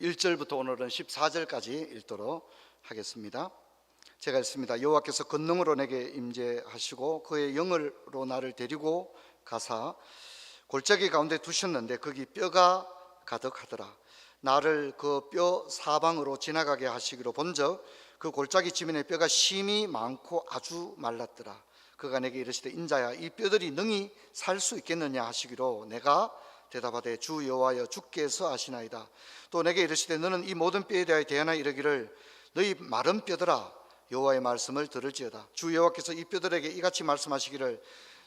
1절부터 오늘은 14절까지 읽도록 하겠습니다. 제가 읽습니다. 여호와께서 권능으로 내게 임재하시고 그의 영으로 나를 데리고 가사 골짜기 가운데 두셨는데 거기 뼈가 가득하더라. 나를 그 뼈 사방으로 지나가게 하시기로 본즉 그 골짜기 지면에 뼈가 심이 많고 아주 말랐더라. 그가 내게 이르시되 인자야 이 뼈들이 능히 살 수 있겠느냐 하시기로 내가 대답하되 주 여호와여 주께서 아시나이다. 또 내게 이르시되 너는 이 모든 뼈에 대하여 대하나 이르기를 너희 마른 뼈들아 여호와의 말씀을 들을지어다. 주 여호와께서 이 뼈들에게 이같이 말씀하시기를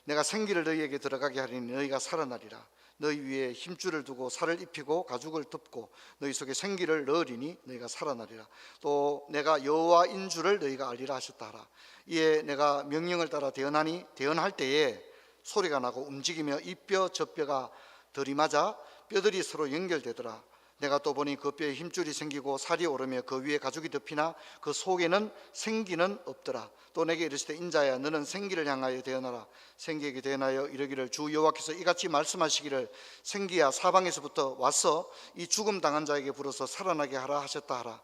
내가 생기를 너희에게 들어가게 하리니 너희가 살아나리라. 너희 위에 힘줄을 두고 살을 입히고 가죽을 덮고 너희 속에 생기를 넣으리니 너희가 살아나리라. 또 내가 여호와인 줄을 너희가 알리라 하셨다 하라. 이에 내가 명령을 따라 대언하니 대언할 때에 소리가 나고 움직이며 이 뼈 저 뼈가 들이맞아 뼈들이 서로 연결되더라. 내가 또 보니 그 뼈에 힘줄이 생기고 살이 오르며 그 위에 가죽이 덮이나 그 속에는 생기는 없더라. 또 내게 이르시되 인자야 너는 생기를 향하여 대언하라. 생기에게 대언하여 이르기를 주 여호와께서 이같이 말씀하시기를 생기야 사방에서부터 와서 이 죽음 당한 자에게 불어서 살아나게 하라 하셨다 하라.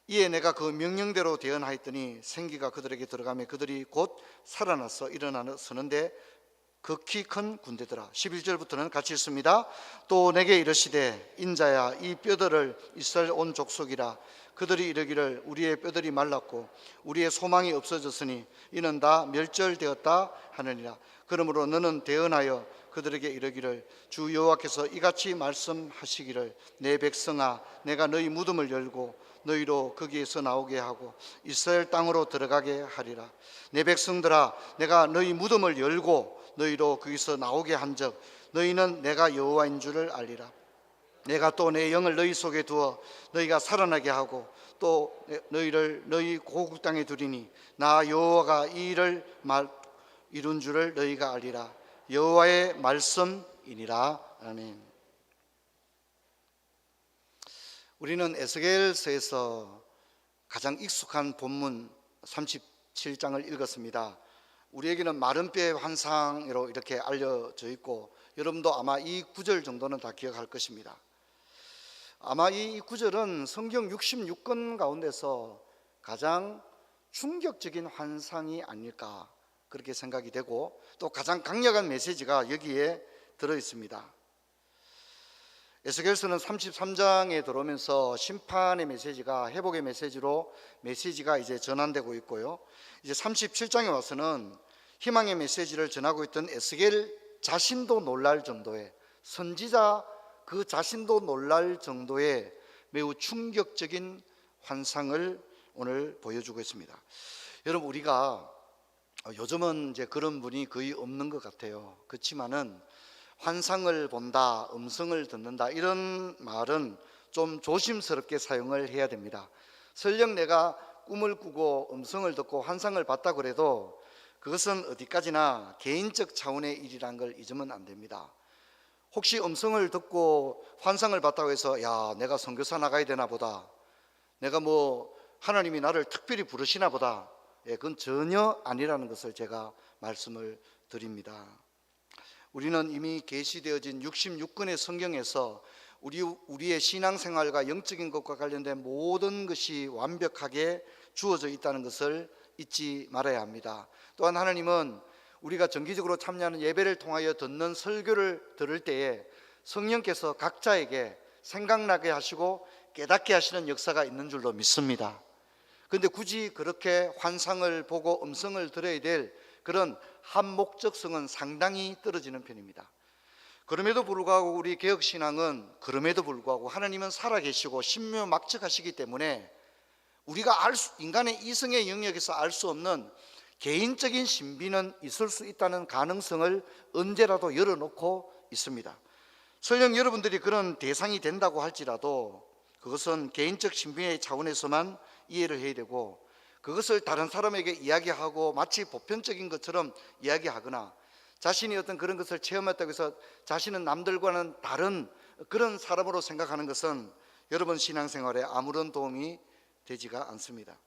이에 내가 그 명령대로 대언하였더니 생기가 그들에게 들어가며 그들이 곧 살아나서 일어나서는데 극히 큰 군대더라. 11절부터는 같이 읽습니다. 또 내게 이르시되 인자야 이 뼈들을 이스라엘 온 족속이라. 그들이 이르기를 우리의 뼈들이 말랐고 우리의 소망이 없어졌으니 이는 다 멸절되었다 하느니라. 그러므로 너는 대언하여 그들에게 이르기를 주 여호와께서 이같이 말씀하시기를 내 백성아 내가 너희 무덤을 열고 너희로 거기에서 나오게 하고 이스라엘 땅으로 들어가게 하리라. 내 백성들아 내가 너희 무덤을 열고 너희로 거기서 나오게 한즉 너희는 내가 여호와인 줄을 알리라. 내가 또 내 영을 너희 속에 두어 너희가 살아나게 하고 또 너희를 너희 고국 땅에 두리니 나 여호와가 이 일을 이룬 줄을 너희가 알리라. 여호와의 말씀이니라. 아멘. 우리는 에스겔서에서 가장 익숙한 본문 37장을 읽었습니다. 우리에게는 마른 뼈의 환상으로 이렇게 알려져 있고 여러분도 아마 이 구절 정도는 다 기억할 것입니다. 아마 이 구절은 성경 66권 가운데서 가장 충격적인 환상이 아닐까 그렇게 생각이 되고 또 가장 강력한 메시지가 여기에 들어 있습니다. 에스겔서는 33장에 들어오면서 심판의 메시지가 회복의 메시지로 메시지가 이제 전환되고 있고요. 이제 37장에 와서는 희망의 메시지를 전하고 있던 에스겔 자신도 놀랄 정도의 선지자 그 자신도 놀랄 정도의 매우 충격적인 환상을 오늘 보여주고 있습니다. 여러분 우리가 요즘은 이제 그런 분이 거의 없는 것 같아요. 그렇지만은 환상을 본다, 음성을 듣는다 이런 말은 좀 조심스럽게 사용을 해야 됩니다. 설령 내가 꿈을 꾸고 음성을 듣고 환상을 봤다 그래도 그것은 어디까지나 개인적 차원의 일이라는 걸 잊으면 안 됩니다. 혹시 음성을 듣고 환상을 봤다고 해서 야 내가 선교사 나가야 되나 보다, 내가 뭐 하나님이 나를 특별히 부르시나 보다, 그건 전혀 아니라는 것을 제가 말씀을 드립니다. 우리는 이미 계시되어진 66권의 성경에서 우리의 신앙생활과 영적인 것과 관련된 모든 것이 완벽하게 주어져 있다는 것을 잊지 말아야 합니다. 또한 하나님은 우리가 정기적으로 참여하는 예배를 통하여 듣는 설교를 들을 때에 성령께서 각자에게 생각나게 하시고 깨닫게 하시는 역사가 있는 줄로 믿습니다. 그런데 굳이 그렇게 환상을 보고 음성을 들어야 될 그런 한목적성은 상당히 떨어지는 편입니다. 그럼에도 불구하고 우리 개혁신앙은 그럼에도 불구하고 하나님은 살아계시고 신묘막측하시기 때문에 우리가 인간의 이성의 영역에서 알 수 없는 개인적인 신비는 있을 수 있다는 가능성을 언제라도 열어놓고 있습니다. 설령 여러분들이 그런 대상이 된다고 할지라도 그것은 개인적 신비의 차원에서만 이해를 해야 되고 그것을 다른 사람에게 이야기하고 마치 보편적인 것처럼 이야기하거나 자신이 어떤 그런 것을 체험했다고 해서 자신은 남들과는 다른 그런 사람으로 생각하는 것은 여러분 신앙생활에 아무런 도움이 되지가 않습니다.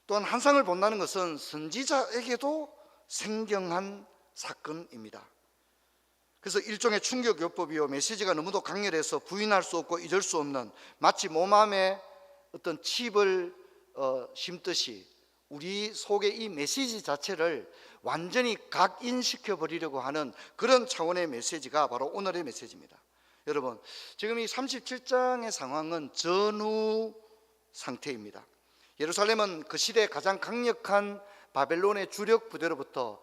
또한 환상을 본다는 것은 선지자에게도 생경한 사건입니다. 그래서 일종의 충격요법이요, 메시지가 너무도 강렬해서 부인할 수 없고 잊을 수 없는, 마치 몸암에 어떤 칩을 심듯이 우리 속에 이 메시지 자체를 완전히 각인시켜 버리려고 하는 그런 차원의 메시지가 바로 오늘의 메시지입니다. 여러분, 지금 이 37장의 상황은 전후 상태입니다. 예루살렘은 그 시대 가장 강력한 바벨론의 주력 부대로부터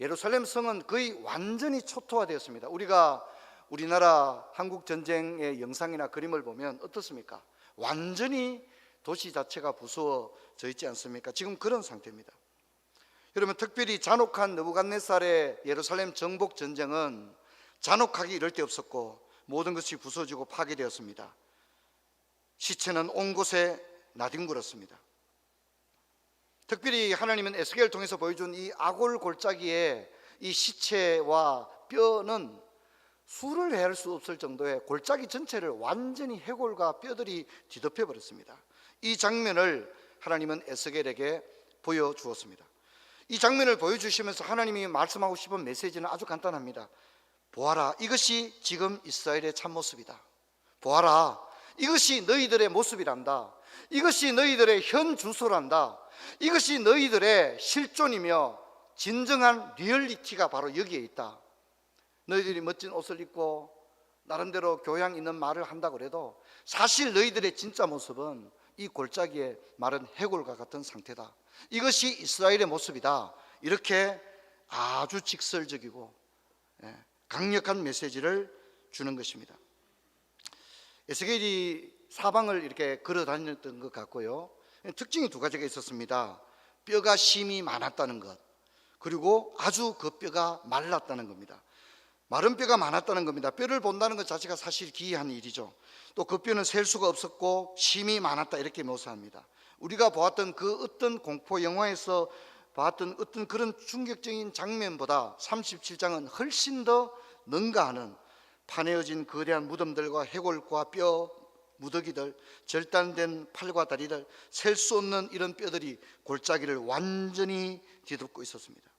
예루살렘 성은 거의 완전히 초토화되었습니다. 우리가 우리나라 한국 전쟁의 영상이나 그림을 보면 어떻습니까? 완전히 도시 자체가 부수어져 있지 않습니까? 지금 그런 상태입니다. 여러분, 특별히 잔혹한 느부갓네살의 예루살렘 정복 전쟁은 잔혹하기 이를 데 없었고 모든 것이 부서지고 파괴되었습니다. 시체는 온 곳에 나뒹굴었습니다. 특별히 하나님은 에스겔을 통해서 보여준 이 아골 골짜기의 이 시체와 뼈는 수를 헤아릴 수 없을 정도의 골짜기 전체를 완전히 해골과 뼈들이 뒤덮여 버렸습니다. 이 장면을 하나님은 에스겔에게 보여주었습니다. 이 장면을 보여주시면서 하나님이 말씀하고 싶은 메시지는 아주 간단합니다. 보아라, 이것이 지금 이스라엘의 참모습이다. 보아라, 이것이 너희들의 모습이란다. 이것이 너희들의 현 주소란다. 이것이 너희들의 실존이며 진정한 리얼리티가 바로 여기에 있다. 너희들이 멋진 옷을 입고 나름대로 교양 있는 말을 한다고 해도 사실 너희들의 진짜 모습은 이 골짜기에 마른 해골과 같은 상태다. 이것이 이스라엘의 모습이다. 이렇게 아주 직설적이고 강력한 메시지를 주는 것입니다. 에스겔이 사방을 이렇게 걸어 다녔던 것 같고요, 특징이 두 가지가 있었습니다. 뼈가 심이 많았다는 것, 그리고 아주 그 뼈가 말랐다는 겁니다. 마른 뼈가 많았다는 겁니다. 뼈를 본다는 것 자체가 사실 기이한 일이죠. 또 그 뼈는 셀 수가 없었고 심이 많았다, 이렇게 묘사합니다. 우리가 보았던 그 어떤 공포 영화에서 봤던 어떤 그런 충격적인 장면보다 37장은 훨씬 더 능가하는, 파내어진 거대한 무덤들과 해골과 뼈 무더기들, 절단된 팔과 다리들, 셀 수 없는 이런 뼈들이 골짜기를 완전히 뒤덮고 있었습니다.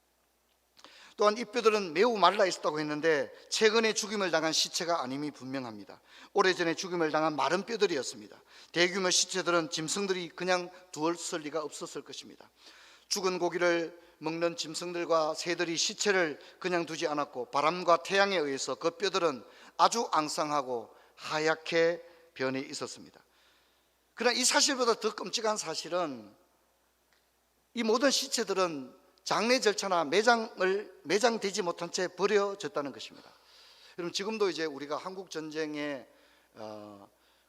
또한 이 뼈들은 매우 말라 있었다고 했는데 최근에 죽임을 당한 시체가 아님이 분명합니다. 오래전에 죽임을 당한 마른 뼈들이었습니다. 대규모 시체들은 짐승들이 그냥 두었을 리가 없었을 것입니다. 죽은 고기를 먹는 짐승들과 새들이 시체를 그냥 두지 않았고 바람과 태양에 의해서 그 뼈들은 아주 앙상하고 하얗게 변해 있었습니다. 그러나 이 사실보다 더 끔찍한 사실은 이 모든 시체들은 장례 절차나 매장되지 못한 채 버려졌다는 것입니다. 여러분, 지금도 이제 우리가 한국 전쟁에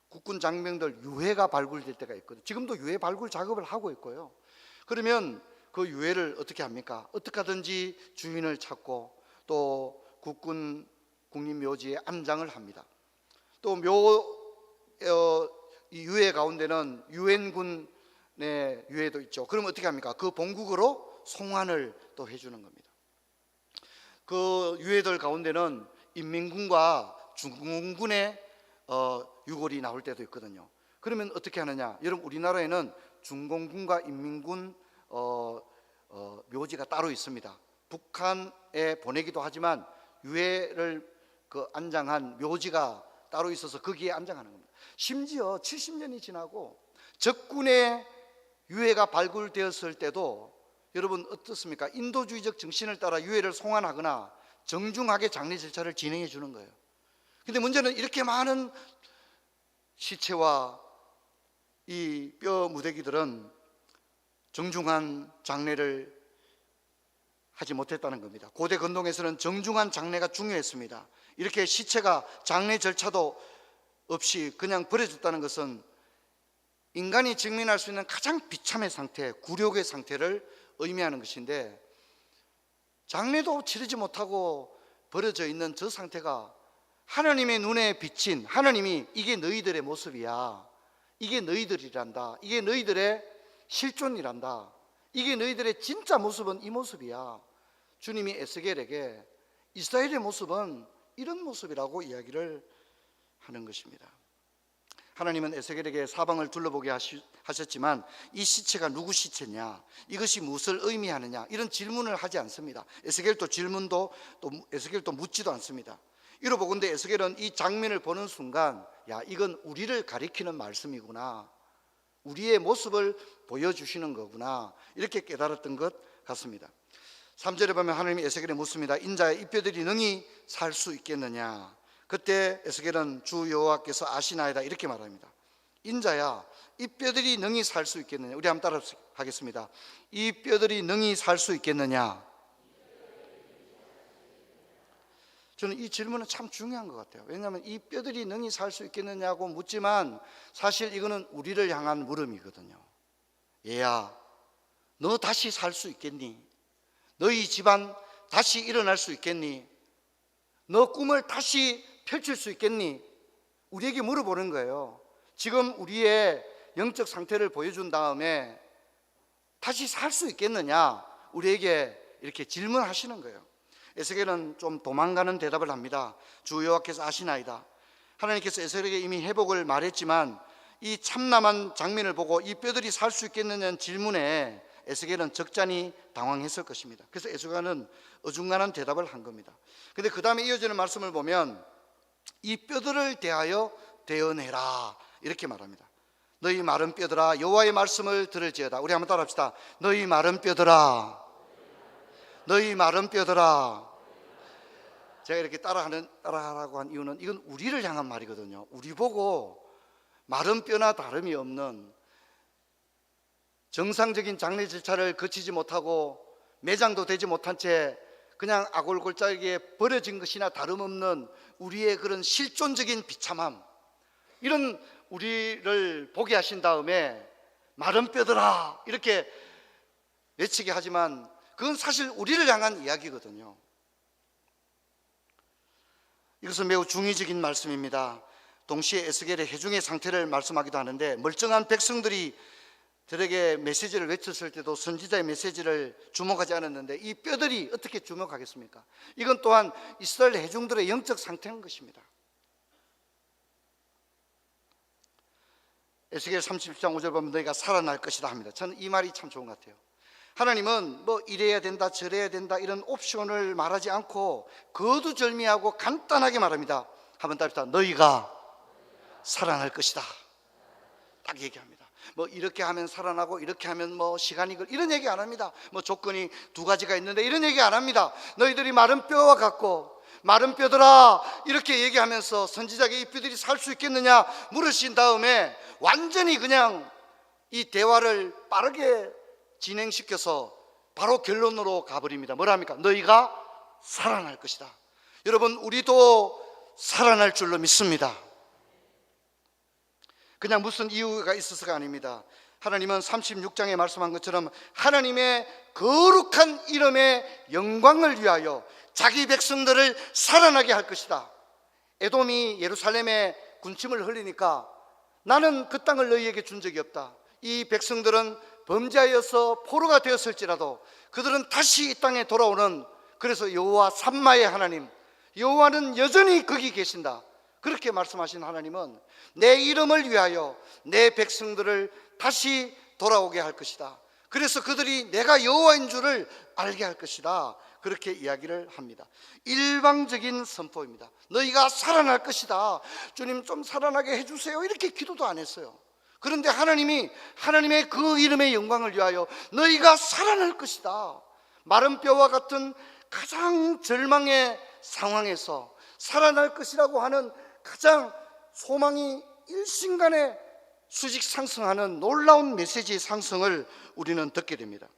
국군 장병들 유해가 발굴될 때가 있거든요. 지금도 유해 발굴 작업을 하고 있고요. 그러면 그 유해를 어떻게 합니까? 어떻게 하든지 주인을 찾고 또 국군 국립묘지에 안장을 합니다. 또 이 유해 가운데는 유엔군의 유해도 있죠. 그럼 어떻게 합니까? 그 본국으로 송환을 또 해주는 겁니다. 그 유해들 가운데는 인민군과 중공군의 유골이 나올 때도 있거든요. 그러면 어떻게 하느냐? 여러분, 우리나라에는 중공군과 인민군 묘지가 따로 있습니다. 북한에 보내기도 하지만 유해를 안장한 묘지가 따로 있어서 거기에 안장하는 겁니다. 심지어 70년이 지나고 적군의 유해가 발굴되었을 때도 여러분 어떻습니까? 인도주의적 정신을 따라 유해를 송환하거나 정중하게 장례 절차를 진행해 주는 거예요. 근데 문제는 이렇게 많은 시체와 이 뼈 무더기들은 정중한 장례를 하지 못했다는 겁니다. 고대 건동에서는 정중한 장례가 중요했습니다. 이렇게 시체가 장례 절차도 없이 그냥 버려졌다는 것은 인간이 직면할 수 있는 가장 비참의 상태, 굴욕의 상태를 의미하는 것인데, 장례도 치르지 못하고 버려져 있는 저 상태가 하나님의 눈에 비친, 하나님이 이게 너희들의 모습이야, 이게 너희들이란다, 이게 너희들의 실존이란다, 이게 너희들의 진짜 모습은 이 모습이야, 주님이 에스겔에게 이스라엘의 모습은 이런 모습이라고 이야기를 하는 것입니다. 하나님은 에스겔에게 사방을 둘러보게 하셨지만 이 시체가 누구 시체냐, 이것이 무엇을 의미하느냐, 이런 질문을 하지 않습니다. 에스겔도 에스겔도 묻지도 않습니다. 이러보건대 에스겔은 이 장면을 보는 순간, 야, 이건 우리를 가리키는 말씀이구나, 우리의 모습을 보여주시는 거구나, 이렇게 깨달았던 것 같습니다. 3절에 보면 하나님이 에스겔에 묻습니다. 인자의 이 뼈들이 능히 살 수 있겠느냐. 그때 에스겔은 주 여호와께서 아시나이다 이렇게 말합니다. 인자야, 이 뼈들이 능히 살 수 있겠느냐. 우리 한번 따라 하겠습니다. 이 뼈들이 능히 살 수 있겠느냐. 저는 이 질문은 참 중요한 것 같아요. 왜냐하면 이 뼈들이 능히 살 수 있겠느냐고 묻지만 사실 이거는 우리를 향한 물음이거든요. 얘야, 너 다시 살 수 있겠니? 너희 집안 다시 일어날 수 있겠니? 너 꿈을 다시 펼칠 수 있겠니? 우리에게 물어보는 거예요. 지금 우리의 영적 상태를 보여준 다음에 다시 살 수 있겠느냐, 우리에게 이렇게 질문하시는 거예요. 에스겔은 좀 도망가는 대답을 합니다. 주 여호와께서 아시나이다. 하나님께서 에스겔에게 이미 회복을 말했지만 이 참담한 장면을 보고 이 뼈들이 살 수 있겠느냐는 질문에 에스겔은 적잖이 당황했을 것입니다. 그래서 에스겔은 어중간한 대답을 한 겁니다. 근데 그 다음에 이어지는 말씀을 보면 이 뼈들을 대하여 대언해라 이렇게 말합니다. 너희 마른 뼈들아, 여호와의 말씀을 들을지어다. 우리 한번 따라합시다. 너희 마른 뼈들아, 너희 마른 뼈들아. 제가 이렇게 따라하라고 한 이유는 이건 우리를 향한 말이거든요. 우리 보고 마른 뼈나 다름이 없는, 정상적인 장례 절차를 거치지 못하고 매장도 되지 못한 채 그냥 아골골짜기에 버려진 것이나 다름없는 우리의 그런 실존적인 비참함, 이런 우리를 보게 하신 다음에 마른 뼈들아 이렇게 외치게 하지만 그건 사실 우리를 향한 이야기거든요. 이것은 매우 중의적인 말씀입니다. 동시에 에스겔의 회중의 상태를 말씀하기도 하는데, 멀쩡한 백성들이 들에게 메시지를 외쳤을 때도 선지자의 메시지를 주목하지 않았는데 이 뼈들이 어떻게 주목하겠습니까? 이건 또한 이스라엘 회중들의 영적 상태인 것입니다. 에스겔 30장 5절 보면 너희가 살아날 것이다 합니다. 저는 이 말이 참 좋은 것 같아요. 하나님은 뭐 이래야 된다 저래야 된다 이런 옵션을 말하지 않고 거두절미하고 간단하게 말합니다. 한번 따릅시다. 너희가 살아날 것이다, 딱 얘기합니다. 뭐 이렇게 하면 살아나고 이렇게 하면 뭐 시간이 이런 얘기 안 합니다. 뭐 조건이 두 가지가 있는데 이런 얘기 안 합니다. 너희들이 마른 뼈와 같고, 마른 뼈들아 이렇게 얘기하면서 선지자에게 이 뼈들이 살 수 있겠느냐 물으신 다음에 완전히 그냥 이 대화를 빠르게 진행시켜서 바로 결론으로 가버립니다. 뭐랍니까? 너희가 살아날 것이다. 여러분, 우리도 살아날 줄로 믿습니다. 그냥 무슨 이유가 있어서가 아닙니다. 하나님은 36장에 말씀한 것처럼 하나님의 거룩한 이름의 영광을 위하여 자기 백성들을 살아나게 할 것이다. 에돔이 예루살렘에 군침을 흘리니까 나는 그 땅을 너희에게 준 적이 없다. 이 백성들은 범죄하여서 포로가 되었을지라도 그들은 다시 이 땅에 돌아오는, 그래서 여호와 삼마의 하나님, 여호와는 여전히 거기 계신다. 그렇게 말씀하신 하나님은 내 이름을 위하여 내 백성들을 다시 돌아오게 할 것이다. 그래서 그들이 내가 여호와인 줄을 알게 할 것이다. 그렇게 이야기를 합니다. 일방적인 선포입니다. 너희가 살아날 것이다. 주님 좀 살아나게 해주세요. 이렇게 기도도 안 했어요. 그런데 하나님이 하나님의 그 이름의 영광을 위하여 너희가 살아날 것이다. 마른 뼈와 같은 가장 절망의 상황에서 살아날 것이라고 하는 가장 소망이 일순간에 수직 상승하는 놀라운 메시지의 상승을 우리는 듣게 됩니다.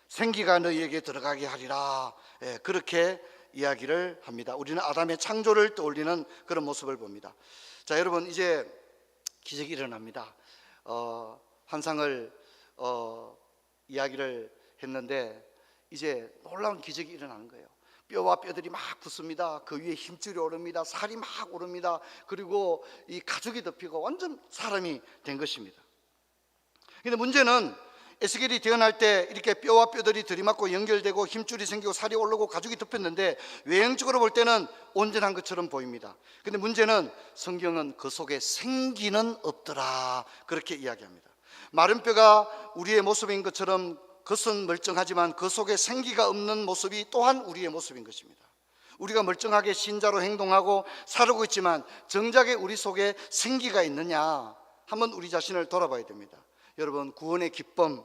생기가 너희에게 들어가게 하리라, 그렇게 이야기를 합니다. 우리는 아담의 창조를 떠올리는 그런 모습을 봅니다. 자, 여러분, 이제 기적이 일어납니다. 환상을 이야기를 했는데 이제 놀라운 기적이 일어나는 거예요. 뼈와 뼈들이 막 붙습니다. 그 위에 힘줄이 오릅니다. 살이 막 오릅니다. 그리고 이 가죽이 덮이고 완전 사람이 된 것입니다. 근데 문제는 에스겔이 태어날 때 이렇게 뼈와 뼈들이 들이맞고 연결되고 힘줄이 생기고 살이 오르고 가죽이 덮였는데 외형적으로 볼 때는 온전한 것처럼 보입니다. 근데 문제는 성경은 그 속에 생기는 없더라 그렇게 이야기합니다. 마른 뼈가 우리의 모습인 것처럼 겉은 멀쩡하지만 그 속에 생기가 없는 모습이 또한 우리의 모습인 것입니다. 우리가 멀쩡하게 신자로 행동하고 살고 있지만 정작에 우리 속에 생기가 있느냐, 한번 우리 자신을 돌아봐야 됩니다. 여러분, 구원의 기쁨,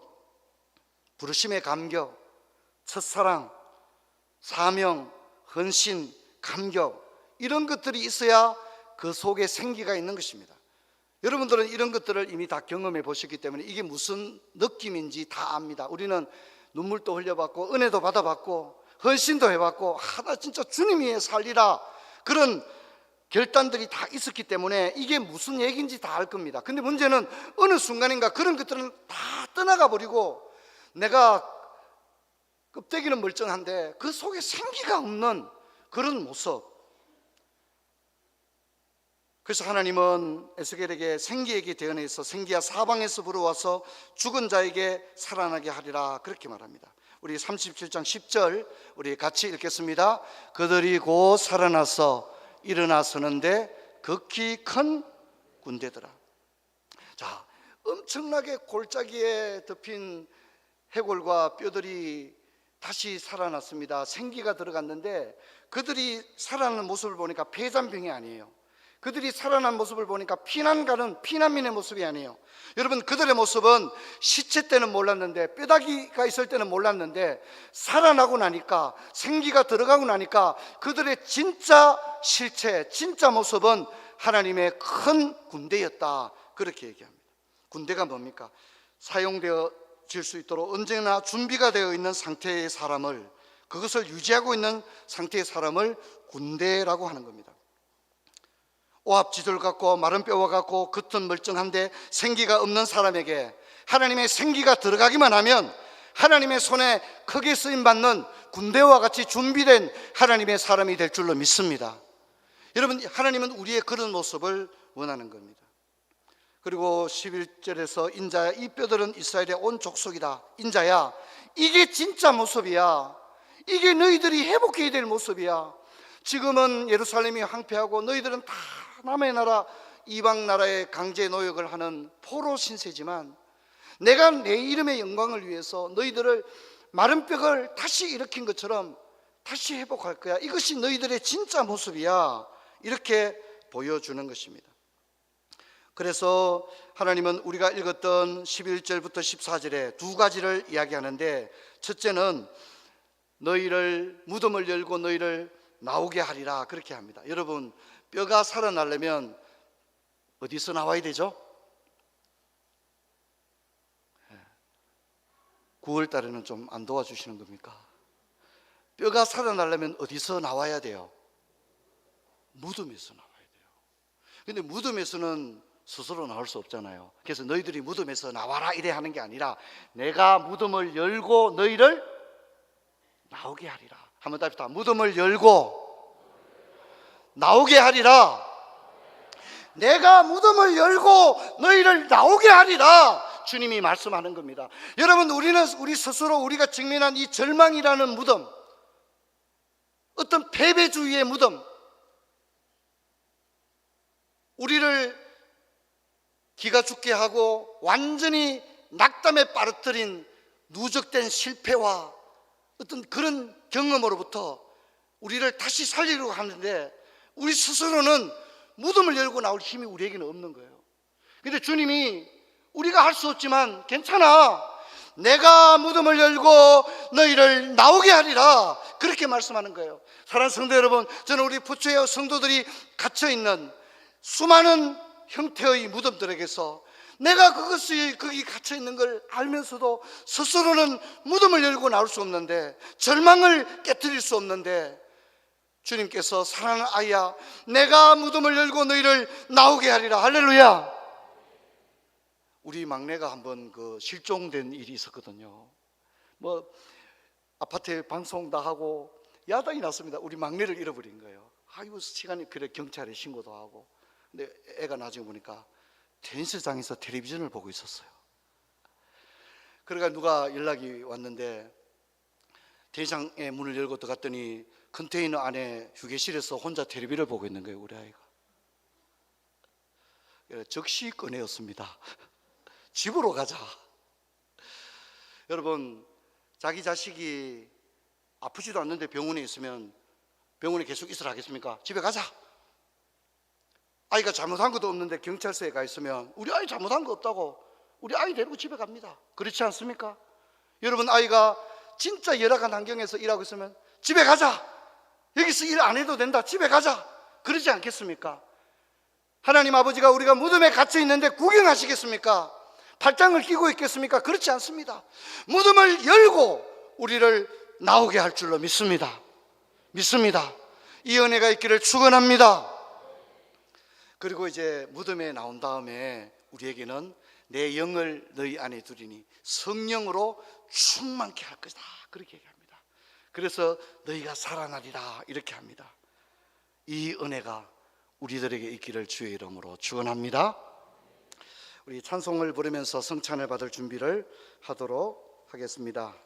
부르심의 감격, 첫사랑, 사명, 헌신, 감격, 이런 것들이 있어야 그 속에 생기가 있는 것입니다. 여러분들은 이런 것들을 이미 다 경험해 보셨기 때문에 이게 무슨 느낌인지 다 압니다. 우리는 눈물도 흘려봤고 은혜도 받아봤고 헌신도 해봤고 나 진짜 주님 위해 살리라, 그런 결단들이 다 있었기 때문에 이게 무슨 얘기인지 다 알 겁니다. 근데 문제는 어느 순간인가 그런 것들은 다 떠나가 버리고 내가 껍데기는 멀쩡한데 그 속에 생기가 없는 그런 모습. 그래서 하나님은 에스겔에게 생기에게 대언해서 생기야 사방에서 불어와서 죽은 자에게 살아나게 하리라 그렇게 말합니다. 우리 37장 10절 우리 같이 읽겠습니다. 그들이 곧 살아나서 일어나서는데 극히 큰 군대더라. 자, 엄청나게 골짜기에 덮인 해골과 뼈들이 다시 살아났습니다. 생기가 들어갔는데 그들이 살아나는 모습을 보니까 폐잔병이 아니에요. 그들이 살아난 모습을 보니까 피난 가는 피난민의 모습이 아니에요. 여러분, 그들의 모습은 시체 때는 몰랐는데, 뼈다귀가 있을 때는 몰랐는데 살아나고 나니까, 생기가 들어가고 나니까 그들의 진짜 실체, 진짜 모습은 하나님의 큰 군대였다 그렇게 얘기합니다. 군대가 뭡니까? 사용되어질 수 있도록 언제나 준비가 되어 있는 상태의 사람을, 그것을 유지하고 있는 상태의 사람을 군대라고 하는 겁니다. 오합지졸 같고 마른 뼈와 같고 겉은 멀쩡한데 생기가 없는 사람에게 하나님의 생기가 들어가기만 하면 하나님의 손에 크게 쓰임받는 군대와 같이 준비된 하나님의 사람이 될 줄로 믿습니다. 여러분, 하나님은 우리의 그런 모습을 원하는 겁니다. 그리고 11절에서 인자야, 이 뼈들은 이스라엘의 온 족속이다. 인자야, 이게 진짜 모습이야. 이게 너희들이 회복해야 될 모습이야. 지금은 예루살렘이 황폐하고 너희들은 다 남의 나라, 이방 나라의 강제 노역을 하는 포로 신세지만 내가 내 이름의 영광을 위해서 너희들을 마른 뼈를 다시 일으킨 것처럼 다시 회복할 거야. 이것이 너희들의 진짜 모습이야. 이렇게 보여주는 것입니다. 그래서 하나님은 우리가 읽었던 11절부터 14절에 두 가지를 이야기하는데, 첫째는 너희를 무덤을 열고 너희를 나오게 하리라 그렇게 합니다. 여러분, 뼈가 살아나려면 어디서 나와야 되죠? 9월 달에는 좀 안 도와주시는 겁니까? 뼈가 살아나려면 어디서 나와야 돼요? 무덤에서 나와야 돼요. 근데 무덤에서는 스스로 나올 수 없잖아요. 그래서 너희들이 무덤에서 나와라 이래 하는 게 아니라 내가 무덤을 열고 너희를 나오게 하리라. 한번 답시다. 무덤을 열고 나오게 하리라. 내가 무덤을 열고 너희를 나오게 하리라. 주님이 말씀하는 겁니다. 여러분, 우리는 우리 스스로 우리가 직면한 이 절망이라는 무덤, 어떤 패배주의의 무덤, 우리를 기가 죽게 하고 완전히 낙담에 빠뜨린 누적된 실패와 어떤 그런 경험으로부터 우리를 다시 살리려고 하는데 우리 스스로는 무덤을 열고 나올 힘이 우리에게는 없는 거예요. 근데 주님이 우리가 할 수 없지만 괜찮아, 내가 무덤을 열고 너희를 나오게 하리라 그렇게 말씀하는 거예요. 사랑하는 성도 여러분, 저는 우리 부처의 성도들이 갇혀있는 수많은 형태의 무덤들에게서 내가 그것이 거기 갇혀있는 걸 알면서도 스스로는 무덤을 열고 나올 수 없는데, 절망을 깨트릴 수 없는데 주님께서 사랑하는 아이야, 내가 무덤을 열고 너희를 나오게 하리라. 할렐루야. 우리 막내가 한번 실종된 일이 있었거든요. 아파트에 방송 다 하고 야단이 났습니다. 우리 막내를 잃어버린 거예요. 아이고, 시간이 그래 경찰에 신고도 하고. 근데 애가 나중에 보니까 테니스장에서 텔레비전을 보고 있었어요. 그러니까 누가 연락이 왔는데 대장의 문을 열고 들어갔더니 컨테이너 안에 휴게실에서 혼자 텔레비를 보고 있는 거예요, 우리 아이가. 즉시 꺼내었습니다. 집으로 가자. 여러분, 자기 자식이 아프지도 않는데 병원에 있으면 병원에 계속 있으라 하겠습니까? 집에 가자. 아이가 잘못한 것도 없는데 경찰서에 가 있으면 우리 아이 잘못한 거 없다고 우리 아이 데리고 집에 갑니다. 그렇지 않습니까? 여러분, 아이가 진짜 열악한 환경에서 일하고 있으면 집에 가자. 여기서 일 안 해도 된다. 집에 가자. 그러지 않겠습니까? 하나님 아버지가 우리가 무덤에 갇혀 있는데 구경하시겠습니까? 팔짱을 끼고 있겠습니까? 그렇지 않습니다. 무덤을 열고 우리를 나오게 할 줄로 믿습니다. 이 은혜가 있기를 축원합니다. 그리고 이제 무덤에 나온 다음에 우리에게는 내 영을 너희 안에 두리니 성령으로 충만케 할 것이다, 그렇게 얘기합니다. 그래서 너희가 살아나리라 이렇게 합니다. 이 은혜가 우리들에게 있기를 주의 이름으로 축원합니다. 우리 찬송을 부르면서 성찬을 받을 준비를 하도록 하겠습니다.